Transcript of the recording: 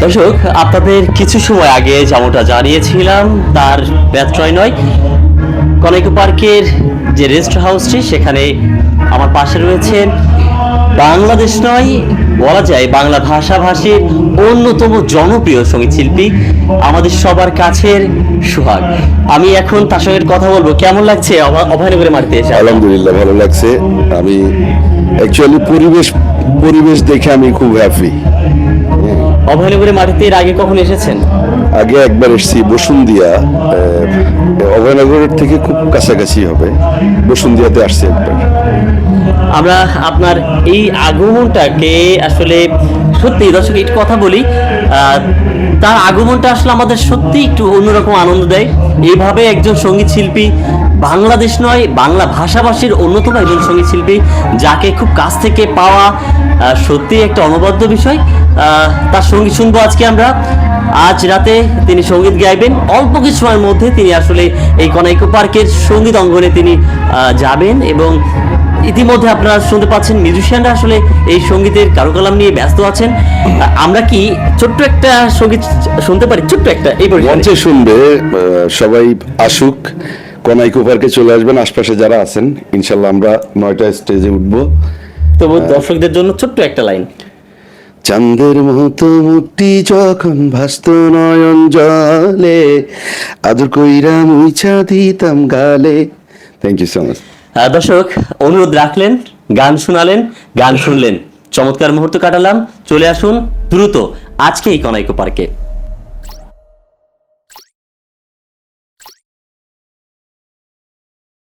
দর্শক, আপনাদের কিছু সময় আগে যেমনটা জানিয়েছিলাম তার ব্যত্যয় নয়, কনাইকো পার্কের যে রেস্ট হাউসটি সেখানে আমার পাশে রয়েছেন বাংলাদেশ নয়, বলা যায় বাংলা ভাষাভাষীর অন্যতম জনপ্রিয় সঙ্গীত শিল্পী, আমাদের সবার কাছের সোহাগ। আমি এখন তার সঙ্গে কথা বলবো। কেমন লাগছে অভয়নগরের মাটিতে এসে? আলহামদুলিল্লাহ, ভালো লাগছে। আমি অ্যাকচুয়ালি পরিবেশ দেখে আমি খুব হ্যাপি। অভয়নগরের মাটিতে এর আগে কখন এসেছেন? আগে একবার এসেছি বসুন্ধিয়া, অভয়নগরের থেকে খুব কাছাকাছি হবে, বসুন্ধিয়াতে আসছি একবার। আমরা আপনার এই আগমনটাকে আসলে সত্যি, দর্শক একটু কথা বলি, তার আগমনটা আসলে আমাদের সত্যি একটু অন্যরকম আনন্দ দেয়। এইভাবে একজন সঙ্গীত শিল্পী, বাংলাদেশ নয় বাংলা ভাষাভাষীর অন্যতম একজন সঙ্গীত শিল্পী, যাকে খুব কাছ থেকে পাওয়া সত্যি একটা অনবদ্য বিষয়। তার সঙ্গীত শুনবো আজকে আমরা। আজ রাতে তিনি সঙ্গীত গাইবেন। অল্প কিছু সময়ের মধ্যে তিনি আসলে এই কনাইকো পার্কের সঙ্গীত অঙ্গনে তিনি যাবেন এবং ইতিমধ্যে আপনারা শুনতে পাচ্ছেন মিউজিশিয়ানরা আসলে এই সঙ্গীতের কারুকালাম নিয়ে ব্যস্ত আছেন। আমরা কি ছোট্ট একটা সঙ্গীত শুনতে পারি? ছোট্ট একটা এই মঞ্চে শুনবে, সবাই আসুক, কনাইকো পার্কে চলে আসবেন। আশপাশে যারা আছেন, ইনশাল্লাহ আমরা 9টায় স্টেজে উঠবো। তবু দর্শকদের জন্য ছোট্ট একটা লাইন। চাঁদের মতো মুক্তি যখন ভাসত নয়ন জলে, আদর কইরা মুইছা দিতাম গালে। Thank you so much. দর্শক, অনুরোধ রাখলেন, গান শোনালেন, গান শুনলেন, চমৎকার মুহূর্ত কাটালাম। চলে আসুন দ্রুত আজকে এই কনাইকো পার্কে।